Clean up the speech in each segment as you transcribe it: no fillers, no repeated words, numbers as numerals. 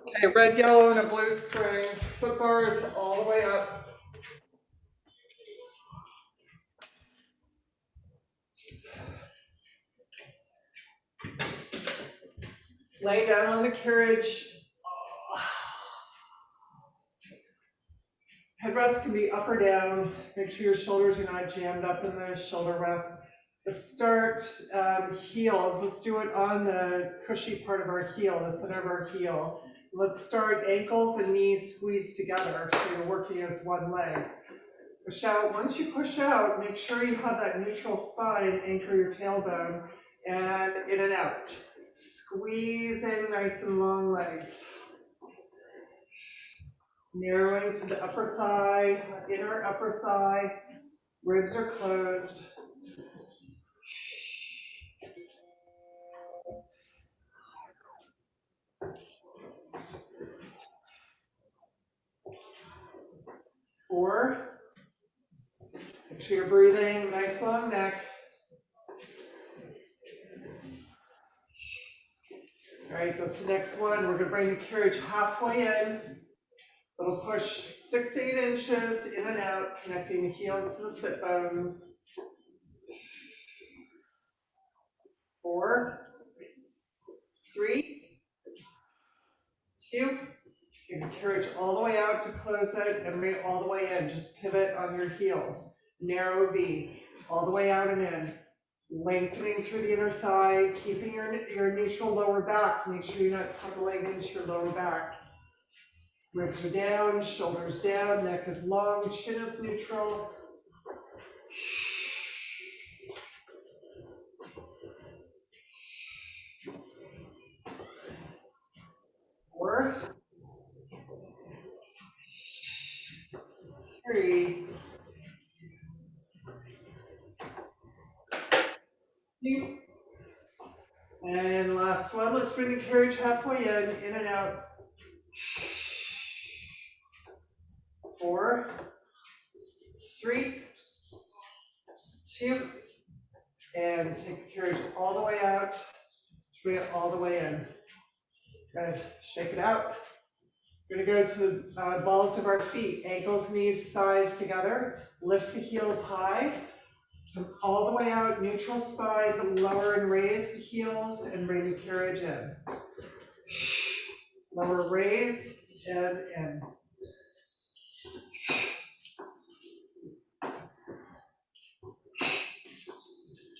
Okay, red, yellow, and a blue string. Foot bars all the way up. Lay down on the carriage. Headrest can be up or down. Make sure your shoulders are not jammed up in the shoulder rest. Let's start heels. Let's do it on the cushy part of our heel, the center of our heel. Let's start ankles and knees squeezed together so you're working as one leg. Push out. Once you push out, make sure you have that neutral spine, anchor your tailbone, and in and out. Squeeze in nice and long legs. Narrowing to the upper thigh, inner upper thigh, ribs are closed. Four. Make sure you're breathing, nice long neck. All right, that's the next one. We're gonna bring the carriage halfway in. Little push 6 to 8 inches in and out, connecting the heels to the sit bones. 4, 3, 2. Take the carriage all the way out to close it and bring it all the way in. Just pivot on your heels. Narrow V, all the way out and in. Lengthening through the inner thigh, keeping your neutral lower back. Make sure you're not tumbling into your lower back. Ribs are down, shoulders down, neck is long, chin is neutral. 4, 3, 2, and last one. Let's bring the carriage halfway in and out. 4, 3, 2, and take the carriage all the way out. Bring it all the way in. Good. Shake it out. We're going to go to the balls of our feet, ankles, knees, thighs together. Lift the heels high. Come all the way out, neutral spine, lower and raise the heels, and bring the carriage in. Lower, raise, and in.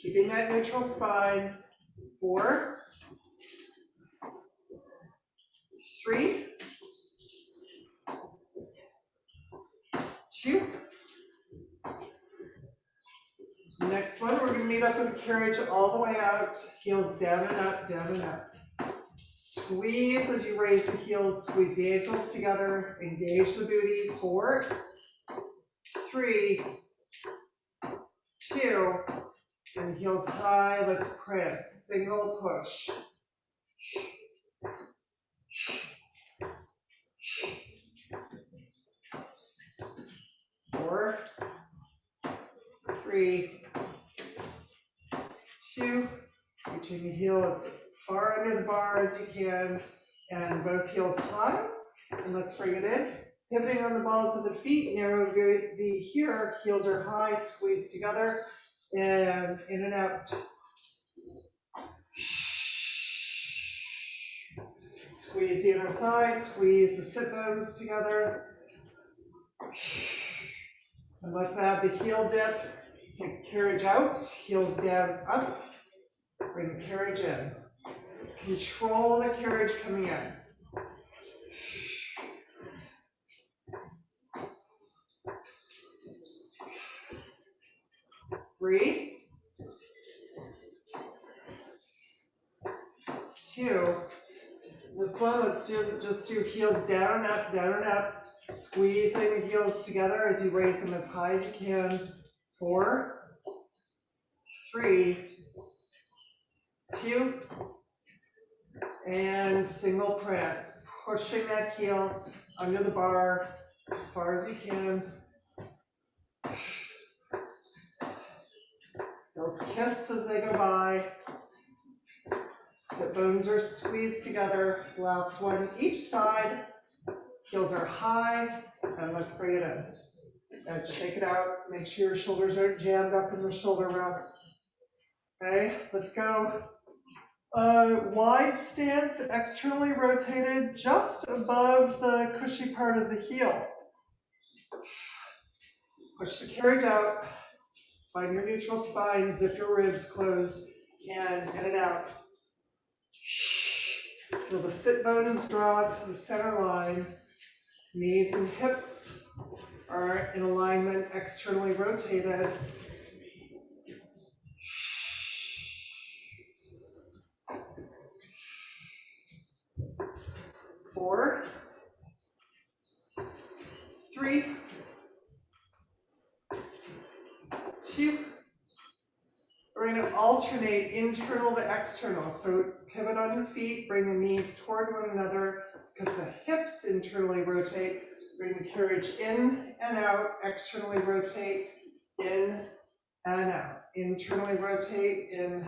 Keeping that neutral spine. 4, 3, 2. Next one, we're going to meet up with the carriage all the way out, heels down and up, down and up. Squeeze as you raise the heels, squeeze the ankles together, engage the booty. 4, 3, 2, and heels high, let's prance. Single push. 4, 3, 2, reaching the heel as far under the bar as you can, and both heels high, and let's bring it in. Pivoting on the balls of the feet, narrow V here, heels are high, squeeze together, and in and out. Squeeze the inner thigh, squeeze the sit bones together. And let's add the heel dip. Take the carriage out, heels down, up. Bring the carriage in. Control the carriage coming in. 3, 2. This one, let's just do heels down and up. Squeezing the heels together as you raise them as high as you can. 4, 3, 2, and single prance. Pushing that heel under the bar as far as you can. Heels kiss as they go by. Sit bones are squeezed together. Last one, each side. Heels are high, and let's bring it in. And shake it out. Make sure your shoulders aren't jammed up in the shoulder rests. Okay, let's go. Wide stance, externally rotated, just above the cushy part of the heel. Push the carriage out. Find your neutral spine, zip your ribs closed, and in and out. Feel the sit bones draw to the center line. Knees and hips are in alignment, externally rotated. 4, 3, 2. We're going to alternate internal to external. So pivot on the feet, bring the knees toward one another because the hips internally rotate. Bring the carriage in and out, externally rotate, in and out. Internally rotate, in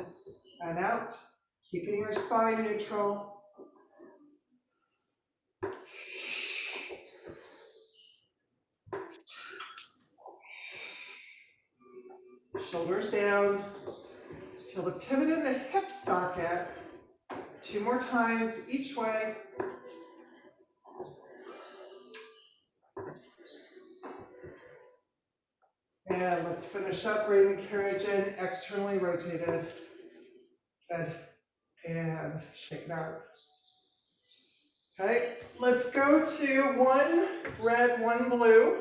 and out. Keeping your spine neutral. Shoulders down. Feel the pivot in the hip socket. 2 more times each way. And let's finish up, bring the carriage in, externally rotated. Good. And shake it out. Okay, let's go to 1 red, 1 blue.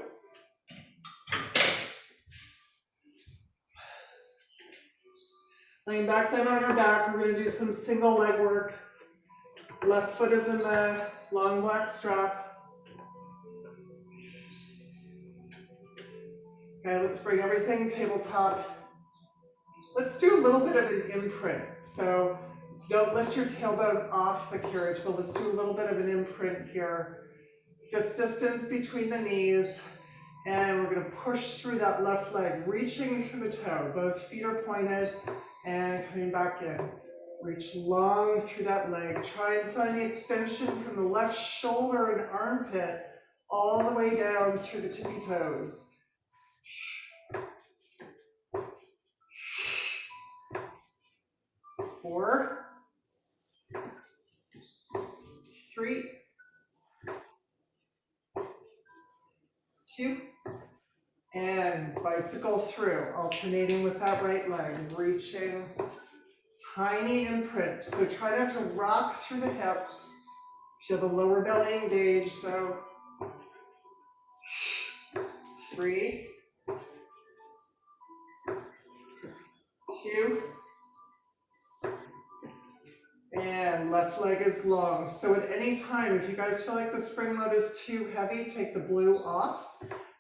Laying back down on our back, we're going to do some single leg work. Left foot is in the long black strap. Okay, let's bring everything tabletop. Let's do a little bit of an imprint. So don't lift your tailbone off the carriage, but let's do a little bit of an imprint here. Fist distance between the knees. And we're going to push through that left leg, reaching through the toe. Both feet are pointed and coming back in. Reach long through that leg. Try and find the extension from the left shoulder and armpit all the way down through the tippy toes. 4, 3, 2, and bicycle through, alternating with that right leg, reaching, tiny imprint. So try not to rock through the hips. Feel the lower belly engaged. So 3, 2, and left leg is long. So at any time, if you guys feel like the spring load is too heavy, take the blue off,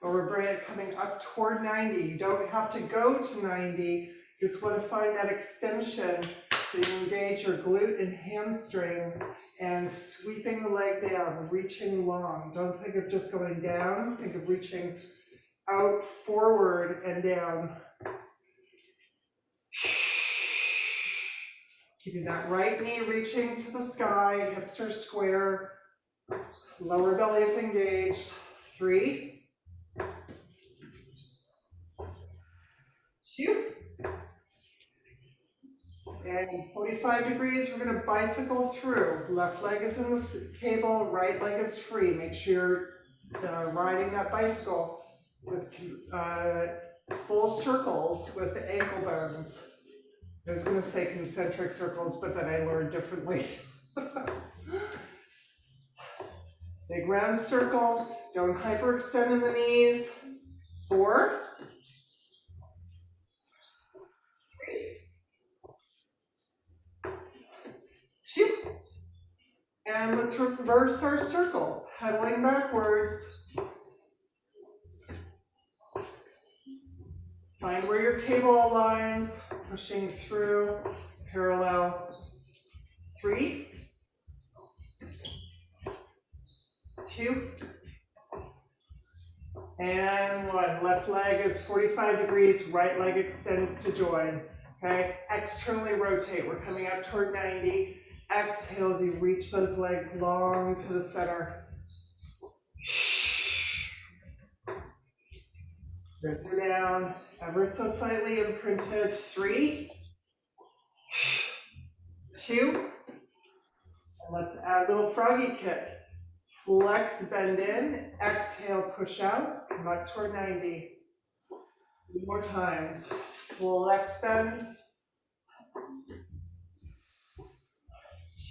or we're bringing it coming up toward 90. You don't have to go to 90. You just want to find that extension so you engage your glute and hamstring and sweeping the leg down, reaching long. Don't think of just going down, think of reaching out, forward, and down. Keeping that right knee reaching to the sky, hips are square, lower belly is engaged. 3, 2, and 45 degrees, we're going to bicycle through. Left leg is in the cable, right leg is free. Make sure you're riding that bicycle with full circles with the ankle bones. I was going to say concentric circles, but then I learned differently. Big round circle, don't hyperextend in the knees. 4, 3, 2, and let's reverse our circle, pedaling backwards. Find where your cable aligns, pushing through, parallel. 3, 2, and 1. Left leg is 45 degrees, right leg extends to join. Okay, externally rotate. We're coming out toward 90. Exhale as you reach those legs long to the center. Ripper down, ever so slightly imprinted. 3, 2, and let's add a little froggy kick. Flex, bend in, exhale, push out, come up toward 90. 2 more times. Flex, bend.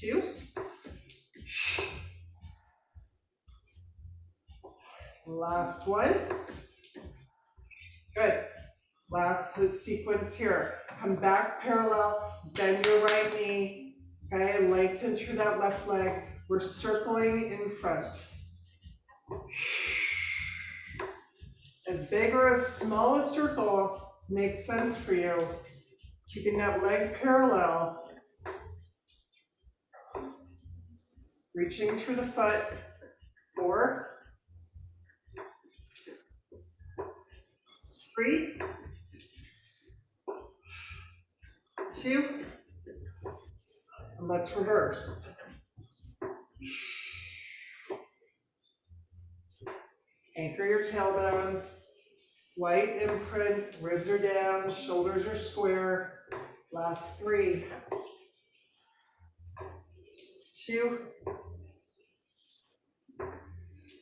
2. Last one. Good. Last sequence here. Come back parallel, bend your right knee. Okay, lengthen through that left leg. We're circling in front. As big or as small a circle makes sense for you. Keeping that leg parallel. Reaching through the foot. 4, 3, 2, and let's reverse. Anchor your tailbone. Slight imprint, ribs are down, shoulders are square. Last 3, 2,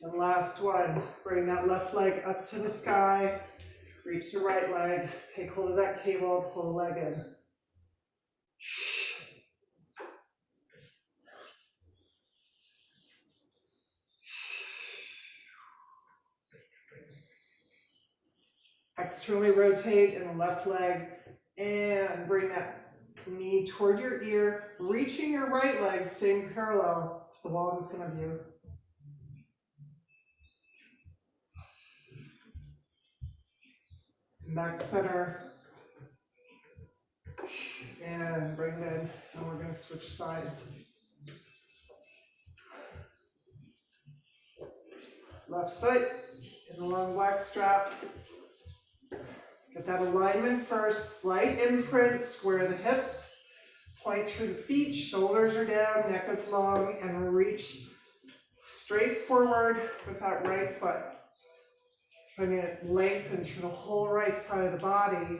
and last 1. Bring that left leg up to the sky. Reach the right leg, take hold of that cable, pull the leg in. Externally rotate in the left leg and bring that knee toward your ear, reaching your right leg, staying parallel to the wall in front of you. Back to center. And bring it in, and we're going to switch sides. Left foot in the long black strap. Get that alignment first, slight imprint, square the hips, point through the feet, shoulders are down, neck is long, and reach straight forward with that right foot. Trying to lengthen through the whole right side of the body.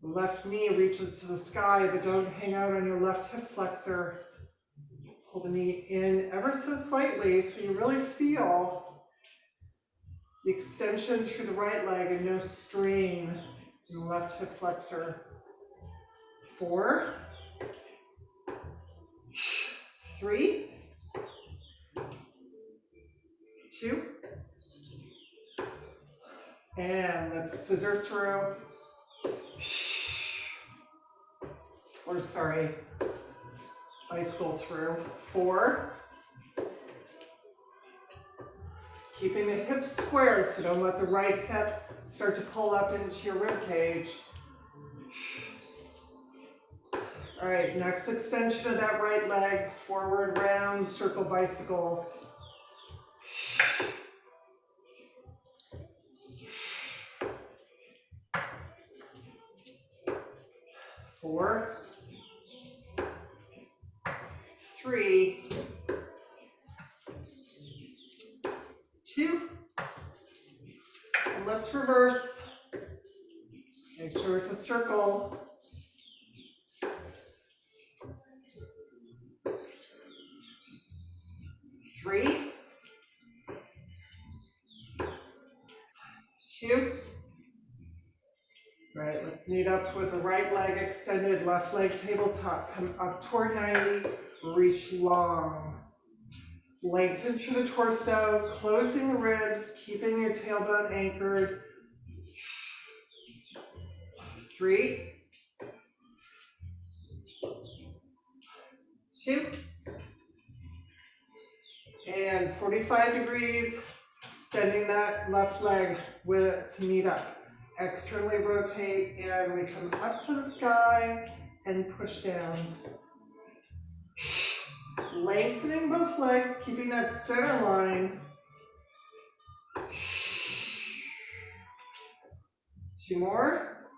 Left knee reaches to the sky, but don't hang out on your left hip flexor. Pull the knee in ever so slightly so you really feel the extension through the right leg and no strain in the left hip flexor. 4, 3, 2, and let's scissor through. Or sorry, bicycle through. 4. Keeping the hips square, so don't let the right hip start to pull up into your rib cage. All right, next extension of that right leg, forward round, circle bicycle. 4, 3, 2, and let's reverse. Make sure it's a circle. 3, 2. All right, let's meet up with the right leg extended, left leg tabletop. Come up toward 90, reach long. Lengthen through the torso, closing the ribs, keeping your tailbone anchored. 3, 2, and 45 degrees, extending that left leg with it to meet up. Externally rotate, and we come up to the sky and push down. Lengthening both legs, keeping that center line. 2 more.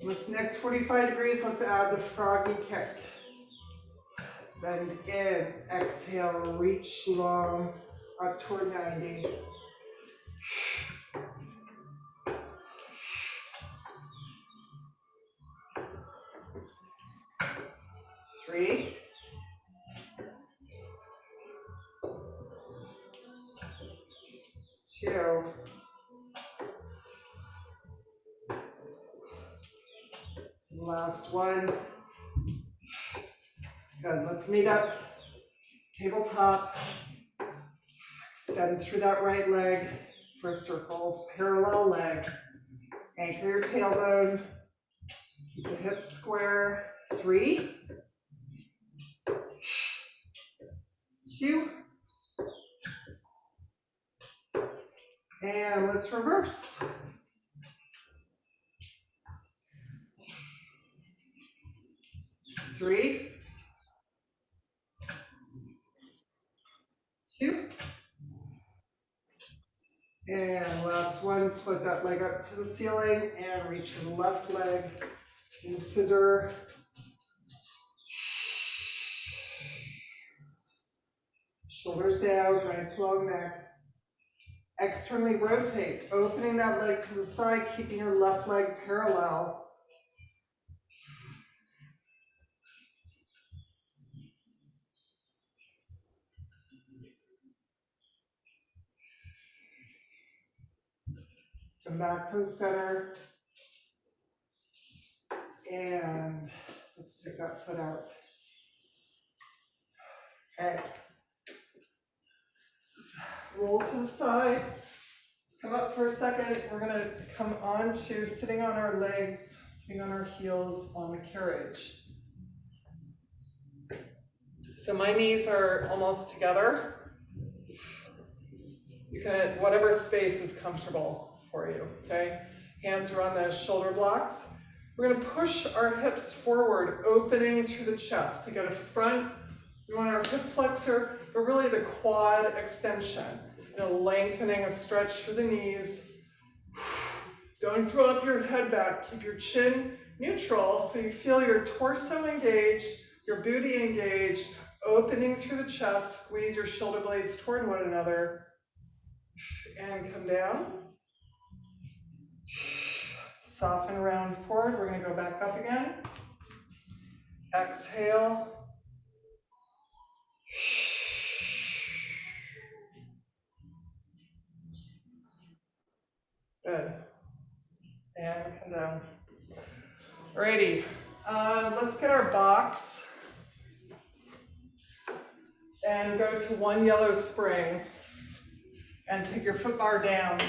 This next 45 degrees, let's add the froggy kick. Bend in, exhale, reach long up toward 90. 3, 2, last one. Good, let's meet up, tabletop, extend through that right leg for circles, parallel leg. Anchor your tailbone, keep the hips square. 3, 2, and let's reverse. 3, 2, and last one, float that leg up to the ceiling and reach your left leg and scissor. Shoulders down, nice long neck. Externally rotate, opening that leg to the side, keeping your left leg parallel. Come back to the center. And let's take that foot out. Okay. Let's roll to the side. Let's come up for a second. We're going to come on to sitting on our legs, sitting on our heels on the carriage. So my knees are almost together. You can, whatever space is comfortable for you, okay? Hands are on the shoulder blocks. We're going to push our hips forward, opening through the chest to get a front. We want our hip flexor, but really the quad extension. Lengthening a stretch through the knees. Don't drop your head back. Keep your chin neutral so you feel your torso engaged, your booty engaged, opening through the chest. Squeeze your shoulder blades toward one another. And come down. Soften around forward. We're going to go back up again. Exhale. Good. And come down. Alrighty. Let's get our box and go to one yellow spring and take your foot bar down.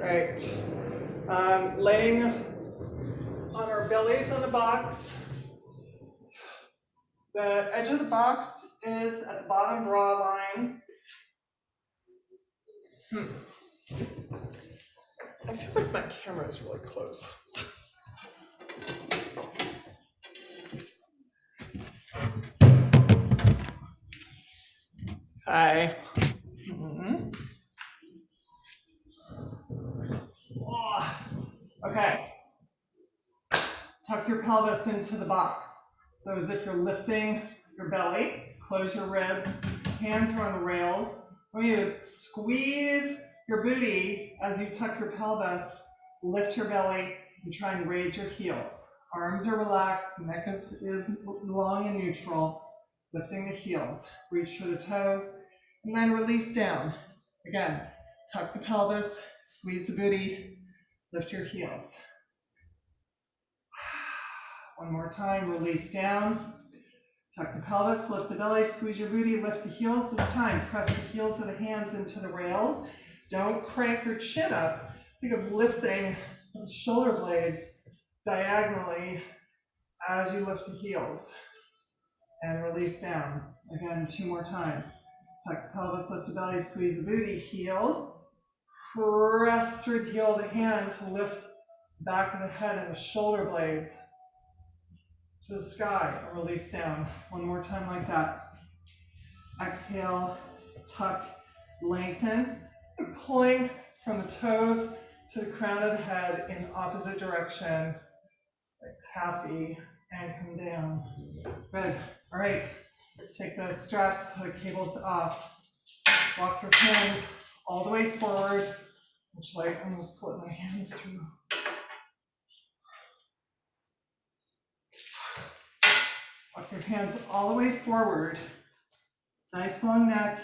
Right. Laying on our bellies on the box. The edge of the box is at the bottom bra line. I feel like my camera is really close. Hi. Okay. Tuck your pelvis into the box. So as if you're lifting your belly, close your ribs, hands are on the rails. I want you to squeeze your booty as you tuck your pelvis, lift your belly, and try and raise your heels. Arms are relaxed, neck is long and neutral. Lifting the heels, reach for the toes, and then release down. Again, tuck the pelvis, squeeze the booty, lift your heels. One more time, release down. Tuck the pelvis, lift the belly, squeeze your booty, lift the heels. This time, press the heels of the hands into the rails. Don't crank your chin up. Think of lifting the shoulder blades diagonally as you lift the heels. And release down. Again, 2 more times. Tuck the pelvis, lift the belly, squeeze the booty, heels. Press through the heel of the hand to lift the back of the head and the shoulder blades to the sky and release down. One more time like that. Exhale, tuck, lengthen. And pulling from the toes to the crown of the head in opposite direction, like taffy, and come down. Good. All right. Let's take the straps, the cables off. Walk your hands all the way forward. Which like I'm going to slip my hands through. Walk your hands all the way forward. Nice long neck.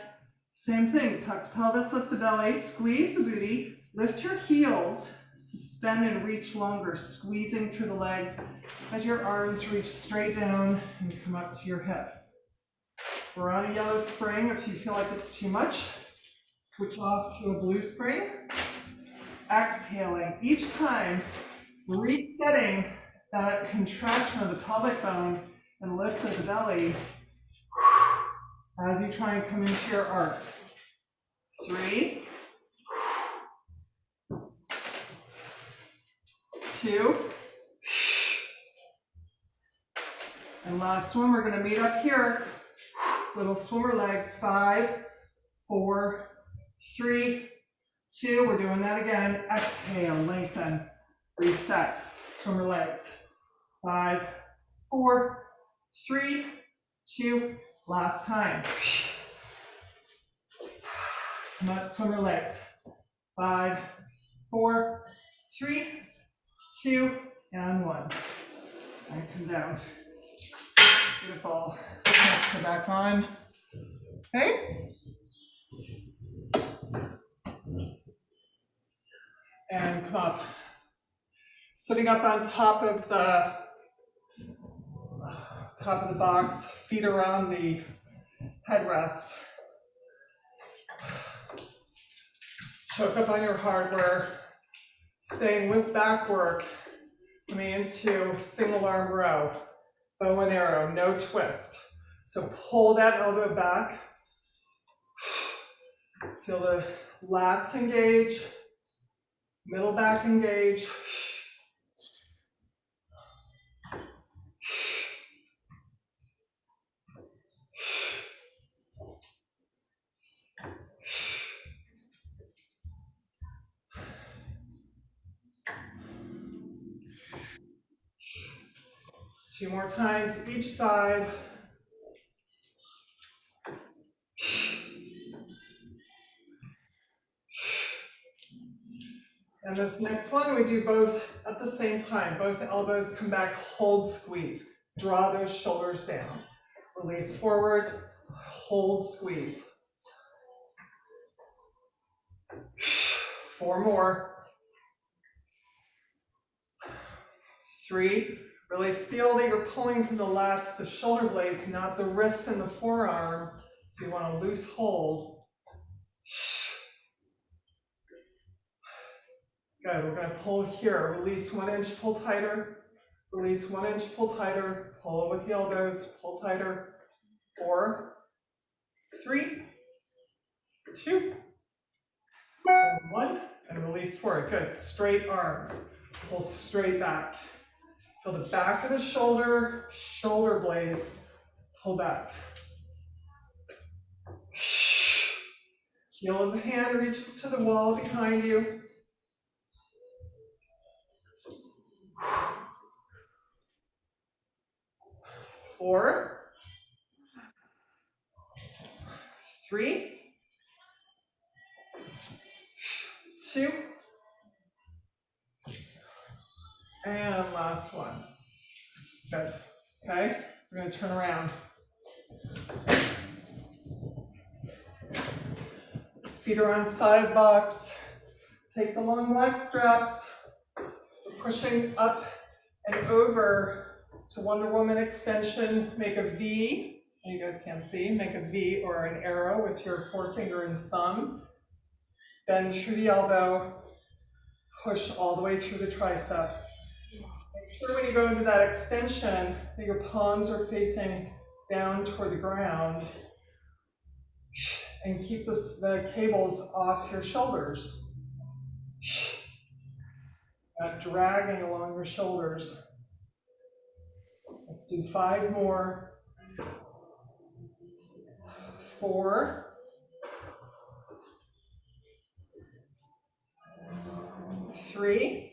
Same thing. Tuck the pelvis, lift the belly, squeeze the booty, lift your heels, suspend and reach longer, squeezing through the legs as your arms reach straight down and come up to your hips. We're on a yellow spring. If you feel like it's too much, switch off to a blue spring. Exhaling. Each time, resetting that contraction of the pelvic bone and lift of the belly as you try and come into your arc. 3, 2, and last one. We're going to meet up here. Little swimmer legs. 5, 4, 3, 2. We're doing that again. Exhale, lengthen, reset. Swimmer legs. 5, 4, 3, 2. Last time. Come up, swimmer legs. 5, 4, 3, 2, and 1. And come down. Beautiful. Come back on. Okay. And come off. Sitting up on top of the box, feet around the headrest. Choke up on your hardware. Staying with back work. Coming into single arm row. Bow and arrow, no twist. So pull that elbow back. Feel the lats engage. Middle back engage. Two more times each side. And this next one, we do both at the same time. Both elbows come back, hold, squeeze. Draw those shoulders down. Release forward, hold, squeeze. 4 more. 3. Really feel that you're pulling from the lats, the shoulder blades, not the wrist and the forearm. So you want a loose hold. Good, we're going to pull here. Release 1 inch, pull tighter. Release 1 inch, pull tighter. Pull with the elbows, pull tighter. 4, 3, 2, 1. And release forward. Good, straight arms. Pull straight back. Feel the back of the shoulder, shoulder blades, pull back. Heel of the hand reaches to the wall behind you. 4, 3, 2, and last one. Good. Okay, we're going to turn around. Feet are on side box. Take the long leg straps. We're pushing up and over to Wonder Woman extension. Make a V. You guys can't see. Make a V or an arrow with your forefinger and thumb. Bend through the elbow. Push all the way through the tricep. Make sure when you go into that extension that your palms are facing down toward the ground. and keep the cables off your shoulders. Not dragging along your shoulders. Let's do 5 more. 4. 3.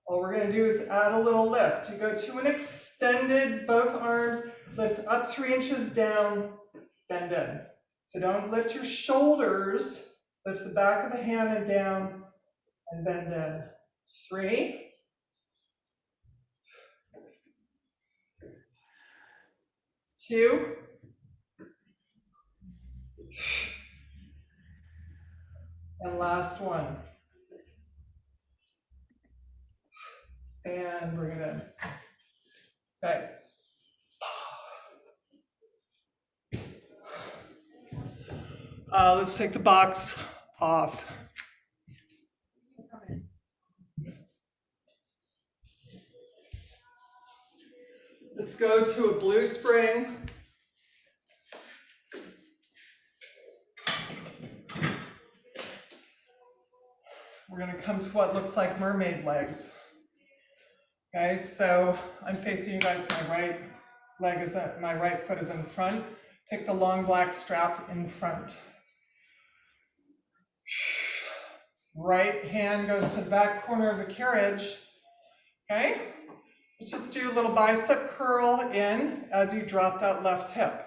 All we're going to do is add a little lift. You go to an extended, both arms, lift up 3 inches, down, bend in. So don't lift your shoulders, lift the back of the hand and down, and bend in. 3. 2. And last one. And bring it in. Okay. Let's take the box off. Let's go to a blue spring. We're going to come to what looks like mermaid legs. Okay, so I'm facing you guys. My right foot is in front. Take the long black strap in front. Right hand goes to the back corner of the carriage. Okay, let's just do a little bicep curl in as you drop that left hip.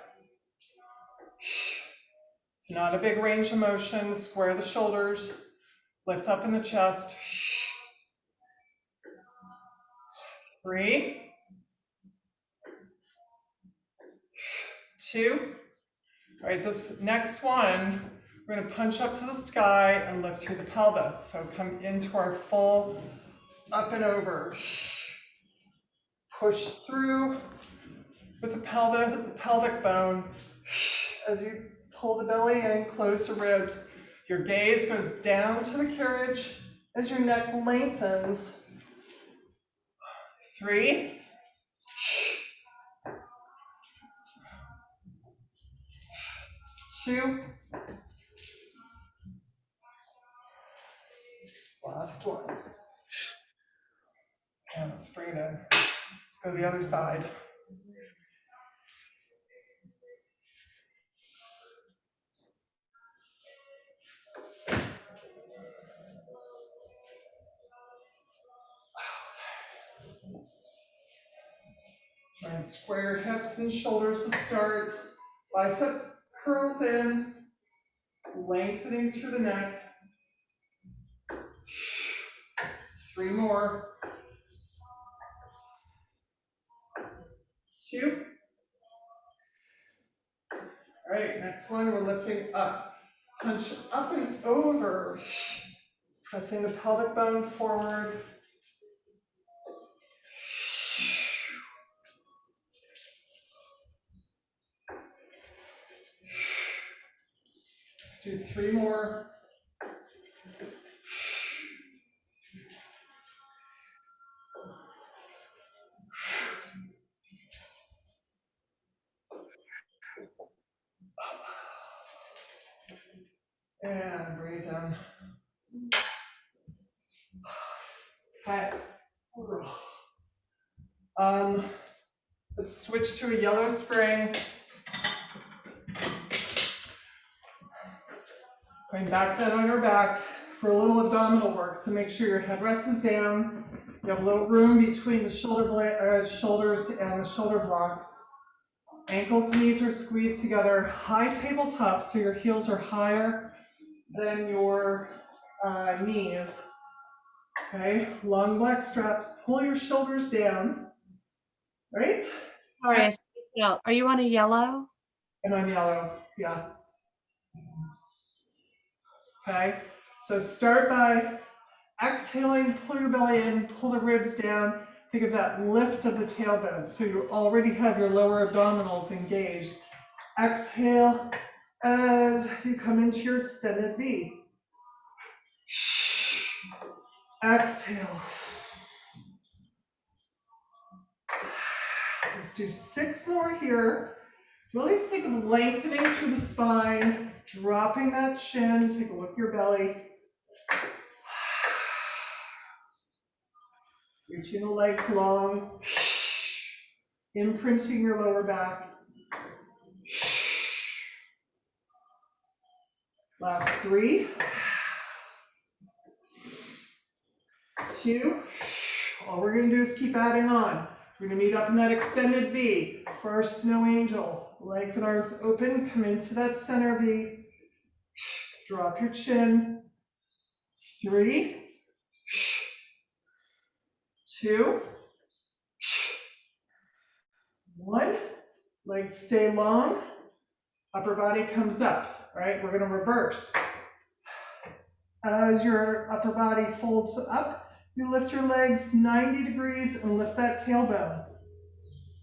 It's not a big range of motion. Square the shoulders, lift up in the chest. 3, 2. All right, this next one, we're going to punch up to the sky and lift through the pelvis. So come into our full up and over. Push through with the pelvic bone. As you pull the belly in, close the ribs. Your gaze goes down to the carriage as your neck lengthens. 3, 2, last one. And let's bring it in. Let's go to the other side. Try and square hips and shoulders to start. Bicep curls in, lengthening through the neck. 3 more. 2. All right, next one, we're lifting up. Punch up and over. Pressing the pelvic bone forward. Let's do 3 more. And bring it down. Okay. Let's switch to a yellow spring. Going back down on our back for a little abdominal work. So make sure your headrest is down. You have a little room between the shoulders and the shoulder blocks. Ankles and knees are squeezed together. High tabletop, so your heels are higher than your knees. Okay, long black straps. Pull your shoulders down. Right? Sorry, are you on a yellow? And on yellow, yeah. Okay, so start by exhaling, pull your belly in, pull the ribs down. Think of that lift of the tailbone. So you already have your lower abdominals engaged. Exhale as you come into your extended V. Exhale. Let's do 6 more here. Really think of lengthening through the spine, dropping that chin, take a look at your belly. Reaching the legs long, imprinting your lower back. Last 3, 2. All we're gonna do is keep adding on. We're gonna meet up in that extended V for our snow angel. Legs and arms open, come into that center V. Drop your chin. 3, 2, 1. Legs stay long. Upper body comes up. All right, we're gonna reverse. As your upper body folds up, you lift your legs 90 degrees and lift that tailbone.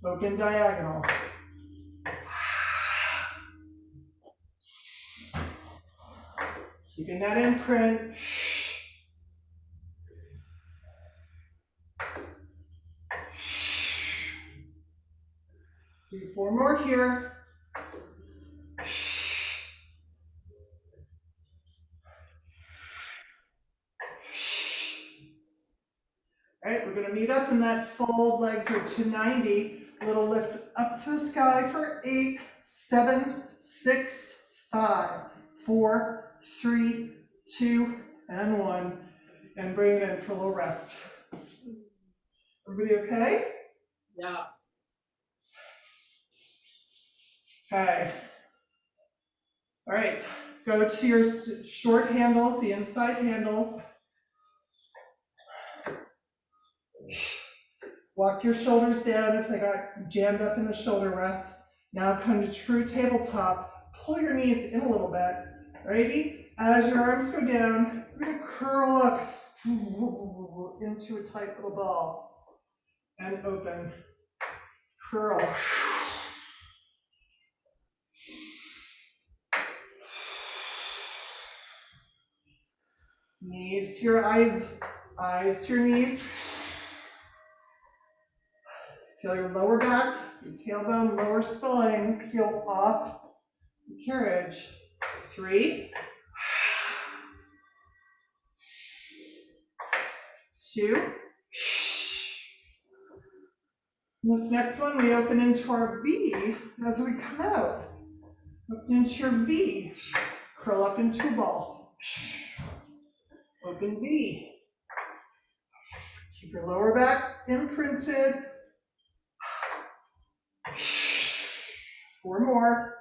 Open diagonal. Keeping that imprint. So 4 more here. All right, we're gonna meet up in that fold, legs are to 90. Little lift up to the sky for 8, 7, 6, 5, 4, 3, 2, and 1. And bring it in for a little rest. Everybody okay? Yeah. Okay. All right, go to your short handles, the inside handles. Walk your shoulders down if they got jammed up in the shoulder rest. Now come to true tabletop. Pull your knees in a little bit. Ready? As your arms go down, you're gonna curl up into a tight little ball. And open. Curl. Knees to your eyes, eyes to your knees. Feel your lower back, your tailbone, lower spine, peel off the carriage. 3, 2. This next one, we open into our V as we come out. Open into your V. Curl up into a ball. Open V. Keep your lower back imprinted. 4 more.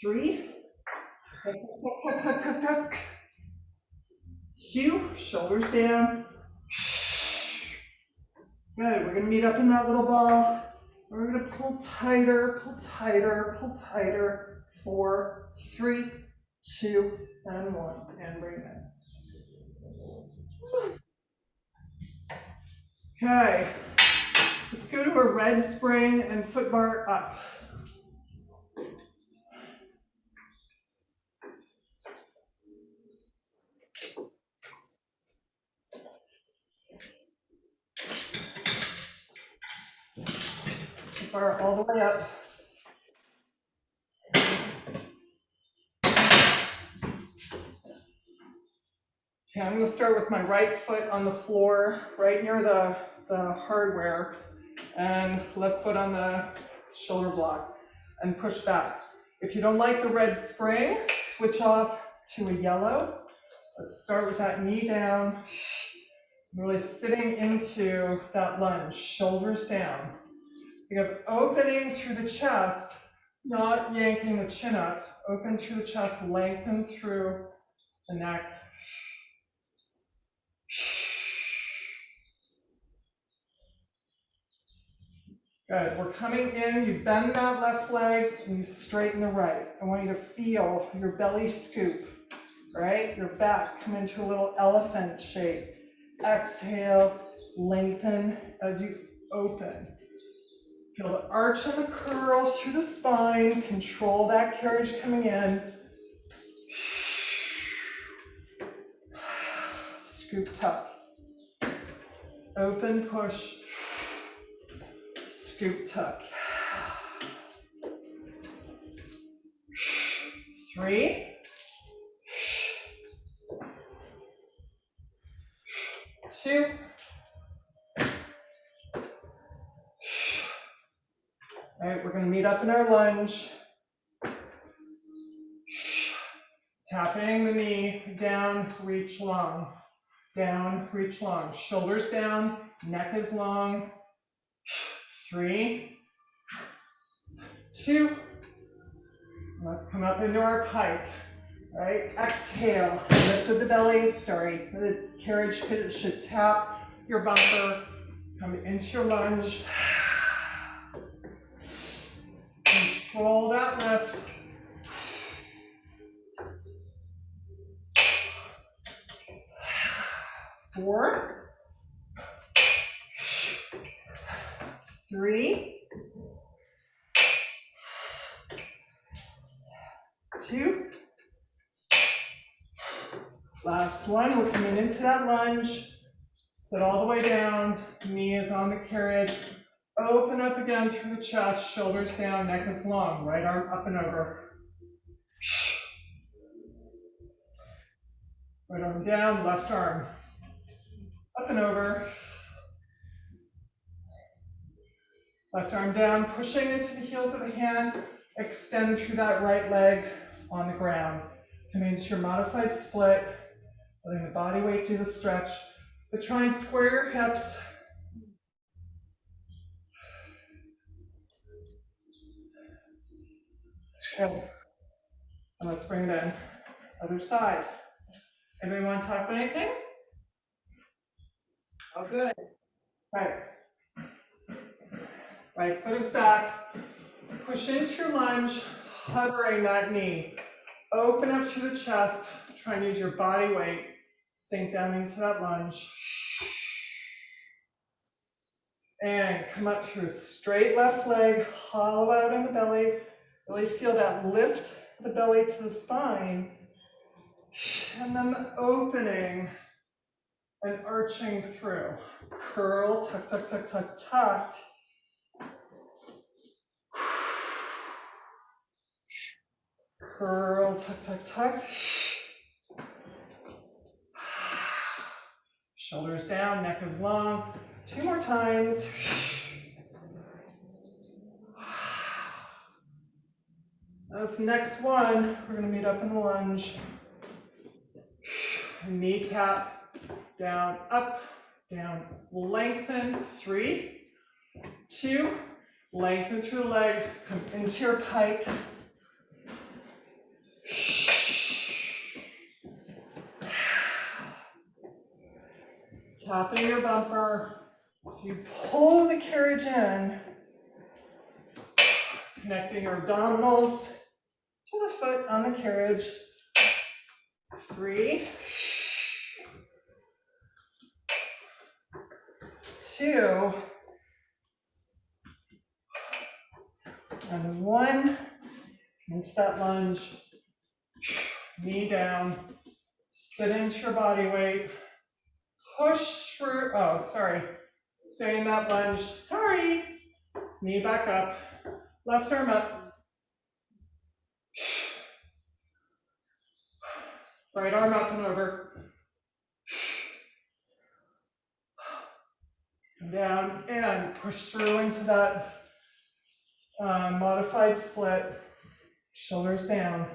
3. Tuck, tuck, tuck, tuck, tuck, tuck. 2, shoulders down. Good, we're gonna meet up in that little ball. We're gonna pull tighter, pull tighter, pull tighter. 4, 3, 2, and 1. And bring it in. Okay, let's go to a red spring and foot bar up. Foot bar all the way up. Okay, I'm gonna start with my right foot on the floor, right near the hardware, and left foot on the shoulder block, and push back. If you don't like the red spring, switch off to a yellow. Let's start with that knee down, really sitting into that lunge, shoulders down. You have opening through the chest, not yanking the chin up, open through the chest, lengthen through the neck. Good, we're coming in, you bend that left leg and you straighten the right. I want you to feel your belly scoop, right? Your back come into a little elephant shape. Exhale, lengthen as you open. Feel the arch and the curl through the spine, control that carriage coming in. Scoop tuck. Open, push. scoop tuck. 3, 2, all right, we're going to meet up in our lunge. Tapping the knee, down, reach long. Down, reach long. Shoulders down, neck is long. 3, 2, let's come up into our pike. All right, exhale, lift with the belly. Sorry, the carriage should tap your bumper. Come into your lunge. Control that lift. 4, 3, 2, last one. We're coming into that lunge. Sit all the way down. Knee is on the carriage. Open up again through the chest. Shoulders down. Neck is long. Right arm up and over. Right arm down. Left arm up and over. Left arm down. Pushing into the heels of the hand. Extend through that right leg on the ground. Coming into your modified split. Letting the body weight do the stretch. But try and square your hips. And let's bring it in. Other side. Anybody want to talk about anything? Oh, good. Right. Right foot is back. Push into your lunge, hovering that knee. Open up through the chest. Try and use your body weight. Sink down into that lunge. And come up through a straight left leg, hollow out in the belly. Really feel that lift of the belly to the spine. And then the opening and arching through. Curl, tuck, tuck, tuck, tuck, tuck. Curl, tuck, tuck, tuck. Shoulders down, neck is long. 2 more times. This next one, we're going to meet up in the lunge. Knee tap, down, up, down, lengthen. 3, 2, lengthen through the leg, come into your pike. Tapping your bumper. So you pull the carriage in, connecting your abdominals to the foot on the carriage. 3, 2, and 1. Into that lunge. Knee down. Sit into your body weight. Push through. Oh, sorry. Stay in that lunge. Sorry. Knee back up. Left arm up. Right arm up and over. Down and push through into that modified split. Shoulders down.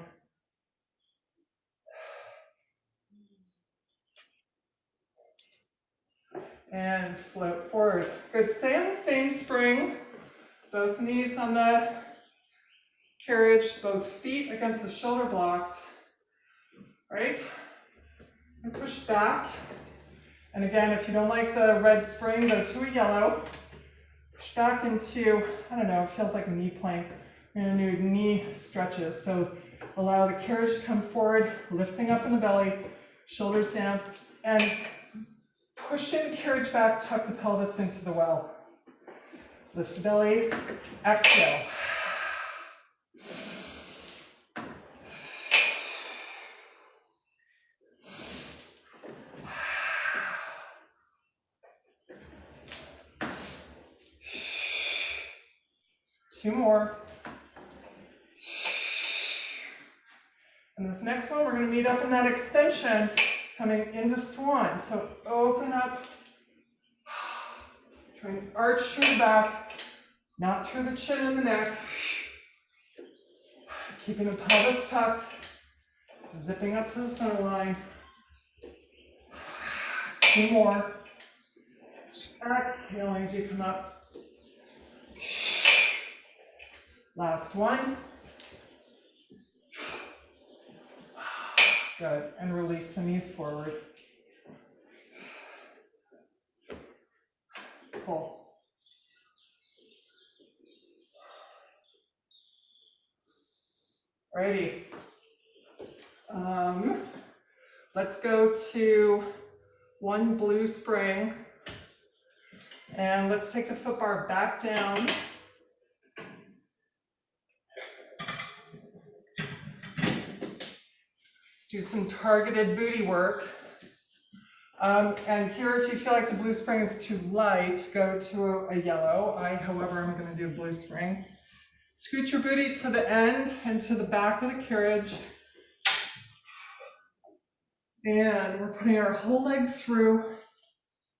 And float forward. Good. Stay on the same spring. Both knees on the carriage, both feet against the shoulder blocks. Right? And push back. And again, if you don't like the red spring, go to a yellow. Push back into, I don't know, it feels like a knee plank. You're going to do knee stretches. So allow the carriage to come forward, lifting up in the belly, shoulders down, and pushing the carriage back, tuck the pelvis into the well. Lift the belly, exhale. 2 more. And this next one, we're going to meet up in that extension, coming into swan. So open up, try and arch through the back, not through the chin and the neck. Keeping the pelvis tucked, zipping up to the center line. 2 more. Exhaling as you come up. Last one. Good, and release the knees forward. Pull. Alrighty. Let's go to 1 blue spring. And let's take the foot bar back down. Let's do some targeted booty work. And here, if you feel like the blue spring is too light, go to a yellow. However, I'm going to do a blue spring. Scoot your booty to the end and to the back of the carriage. And we're putting our whole leg through,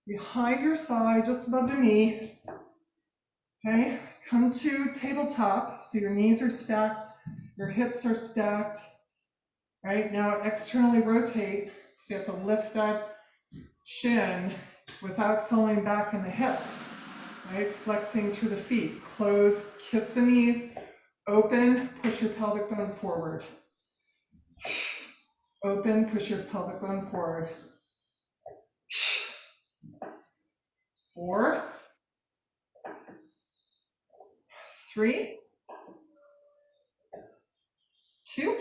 behind your thigh, just above the knee. Okay, come to tabletop, so your knees are stacked, your hips are stacked. Right, now externally rotate, so you have to lift that chin without falling back in the hip. Right, flexing through the feet, close, kiss the knees, open, push your pelvic bone forward. Open, push your pelvic bone forward. 4, 3, 2,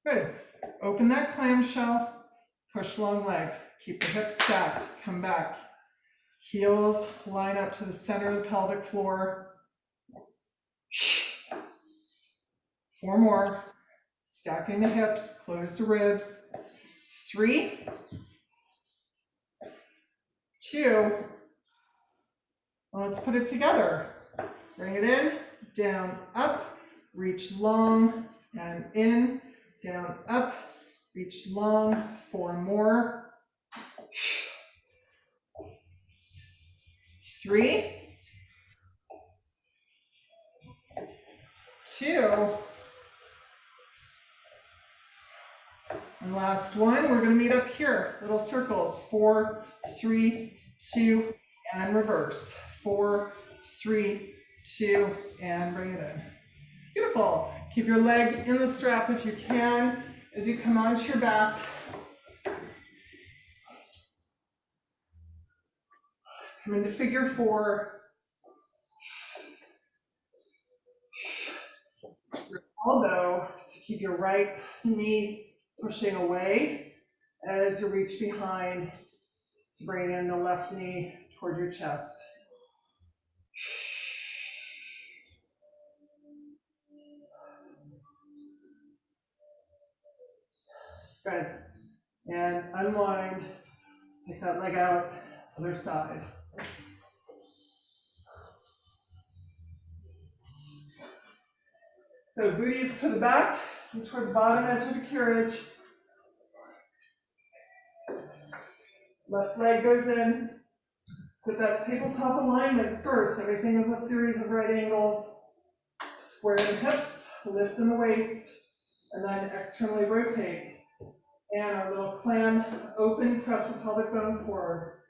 good. Open that clamshell, push long leg, keep the hips stacked, come back. Heels line up to the center of the pelvic floor. 4 more, stacking the hips, close the ribs. 3, 2, well, let's put it together. Bring it in, down, up, reach long, and in, down, up, reach long. 4 more. 3, 2, and last one. We're going to meet up here, little circles. 4, 3, 2, and reverse. 4, 3, 2, and bring it in. Beautiful. Keep your leg in the strap if you can as you come onto your back. Come into figure 4. Your elbow to keep your right knee pushing away and to reach behind to bring in the left knee toward your chest. Good. And unwind. Take that leg out, other side. So booties to the back and toward the bottom edge of the carriage. Left leg goes in. Put that tabletop alignment first. Everything is a series of right angles. Square the hips, lift in the waist, and then externally rotate. And our little clam open, press the pelvic bone forward.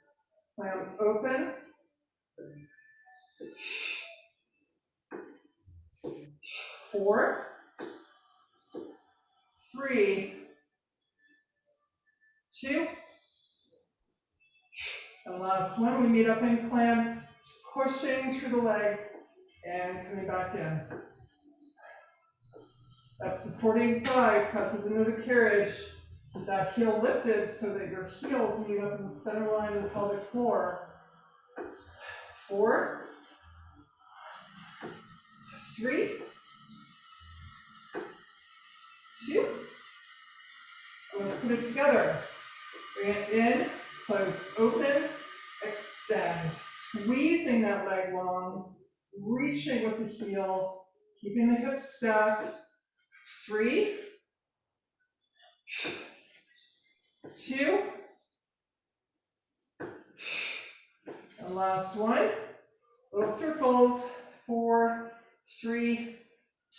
Clam open. 4, 3, 2, and last one. We meet up in clam, pushing through the leg and coming back in. That supporting thigh presses into the carriage. With that heel lifted so that your heels meet up in the center line of the pelvic floor. 4, 3, 2. Let's put it together. Bring it in, close, open, extend. Squeezing that leg long, reaching with the heel, keeping the hips stacked. 3, 2, and last one. Little circles. 4, 3,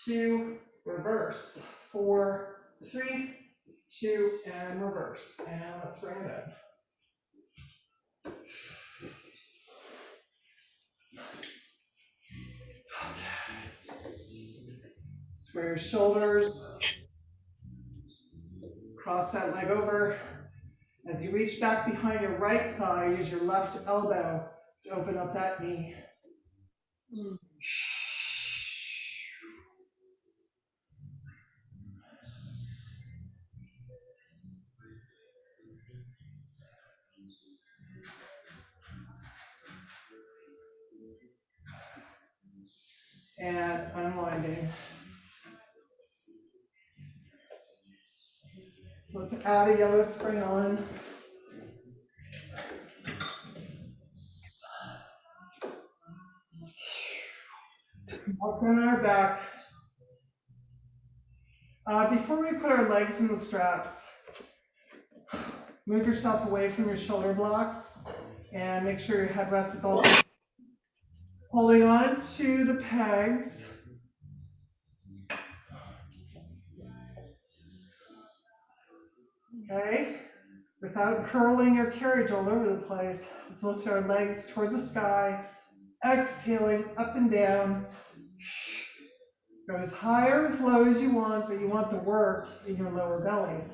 2, reverse. 4, 3, 2, and reverse. And let's bring it in. Square your shoulders. Cross that leg over. As you reach back behind your right thigh, use your left elbow to open up that knee. And unwinding. So let's add a yellow spring on. Walk on our back. Before we put our legs in the straps, move yourself away from your shoulder blocks and make sure your headrest is all holding on to the pegs. Okay, without curling your carriage all over the place, let's lift our legs toward the sky, exhaling up and down. Go as high or as low as you want, but you want the work in your lower belly.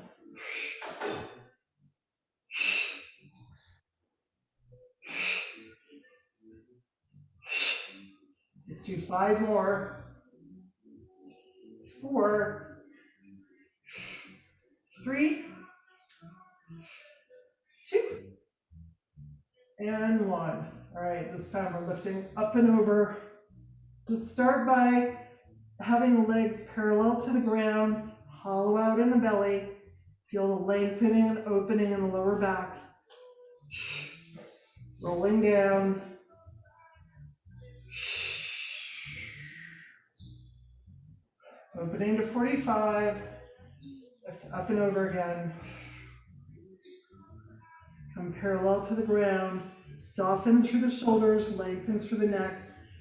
Let's do 5 more. 4, 3, 2, and 1. All right, this time we're lifting up and over. Just start by having the legs parallel to the ground, hollow out in the belly. Feel the lengthening and opening in the lower back. Rolling down. Opening to 45. Lift up and over again. Come parallel to the ground. Soften through the shoulders, lengthen through the neck.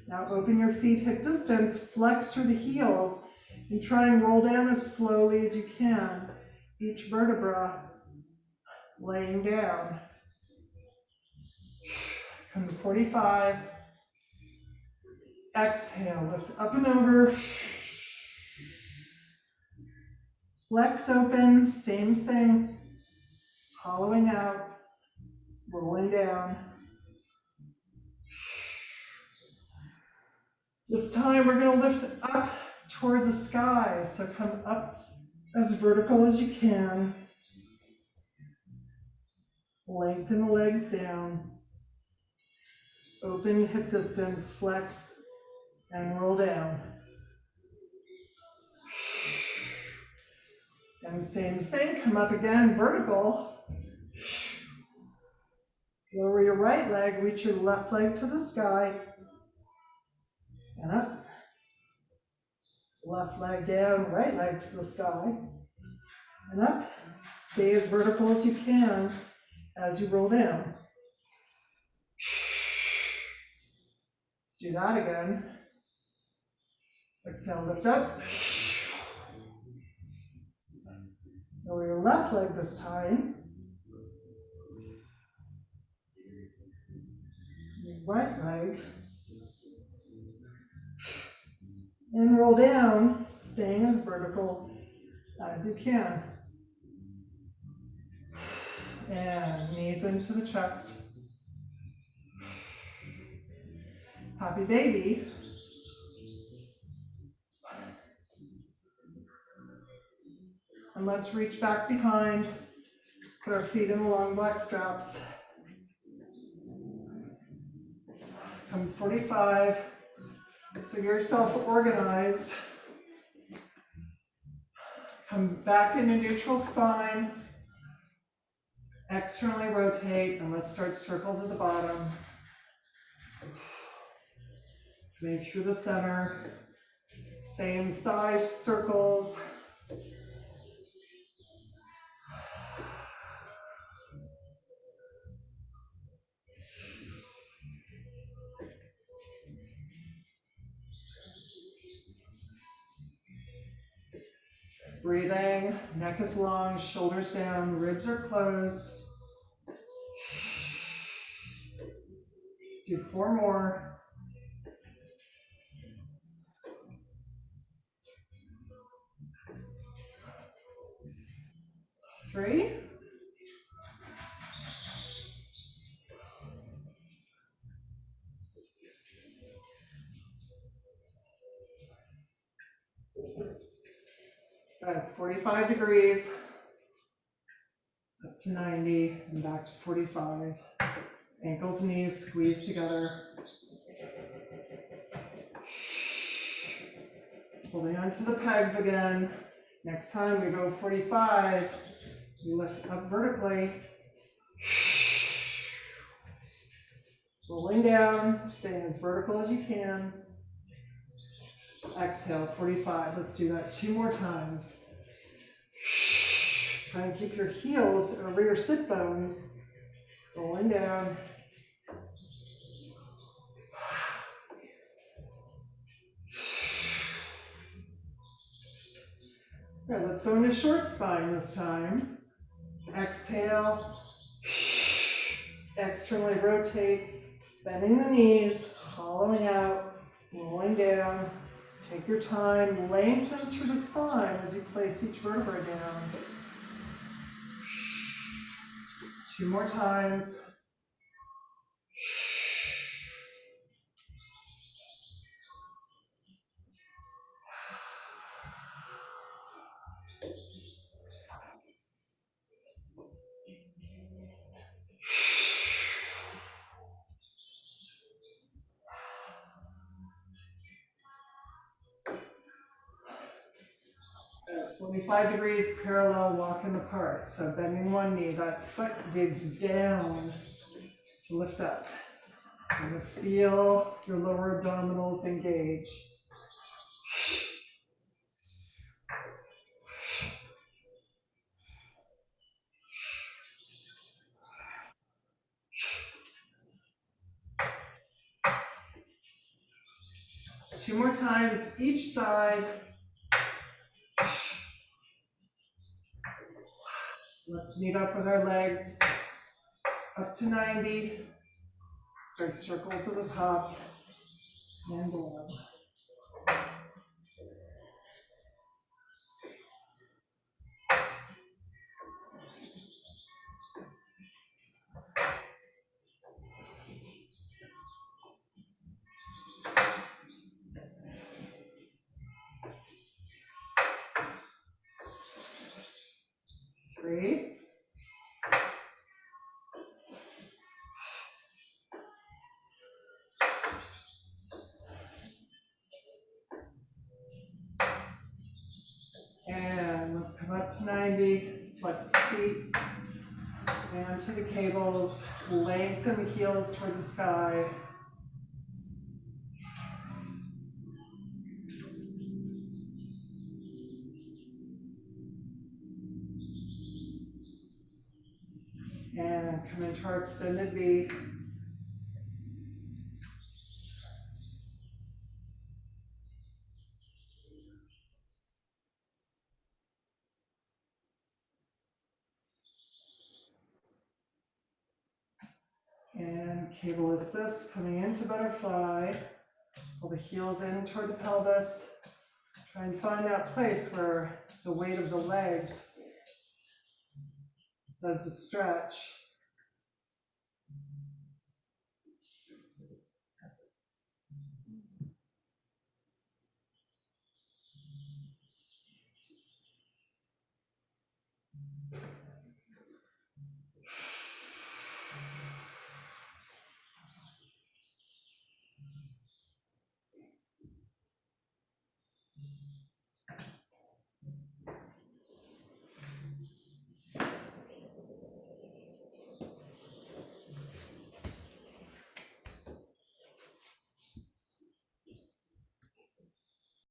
Now open your feet hip distance, flex through the heels, and try and roll down as slowly as you can. Each vertebra laying down. Come to 45. Exhale, lift up and over. Flex open, same thing. Hollowing out, rolling down. This time we're going to lift up toward the sky. So come up as vertical as you can. Lengthen the legs down. Open hip distance, flex, and roll down. And same thing, come up again, vertical. Lower your right leg, reach your left leg to the sky. And up. Left leg down, right leg to the sky. And up. Stay as vertical as you can as you roll down. Let's do that again. Exhale, lift up. Lower your left leg this time. Your right leg. And roll down, staying as vertical as you can. And knees into the chest. Happy baby. And let's reach back behind. Put our feet in the long black straps. Come 45. So get yourself organized. Come back into neutral spine. Externally rotate, and let's start circles at the bottom. Coming through the center. Same size circles. Breathing, neck is long, shoulders down, ribs are closed. Let's do 4 more. 3. Good, 45 degrees. Up to 90 and back to 45. Ankles and knees squeeze together. Holding onto the pegs again. Next time we go 45, we lift up vertically. Rolling down, staying as vertical as you can. Exhale, 45. Let's do that 2 more times. Try and keep your heels over your sit bones. Rolling down. All right, let's go into short spine this time. Exhale. Externally rotate, bending the knees, hollowing out, rolling down. Take your time, lengthen through the spine as you place each vertebra down. 2 more times. At 45 degrees, parallel walk in the park. So bending one knee, that foot digs down to lift up. You're going to feel your lower abdominals engage. Two more times each side. Let's meet up with our legs. Up to 90. Start circles at the top and down. Three. And let's come up to 90. Flex the feet. And to the cables. Lengthen the heels toward the sky. And come into our extended V. And cable assist coming into butterfly. Pull the heels in toward the pelvis. Try and find that place where the weight of the legs does the stretch.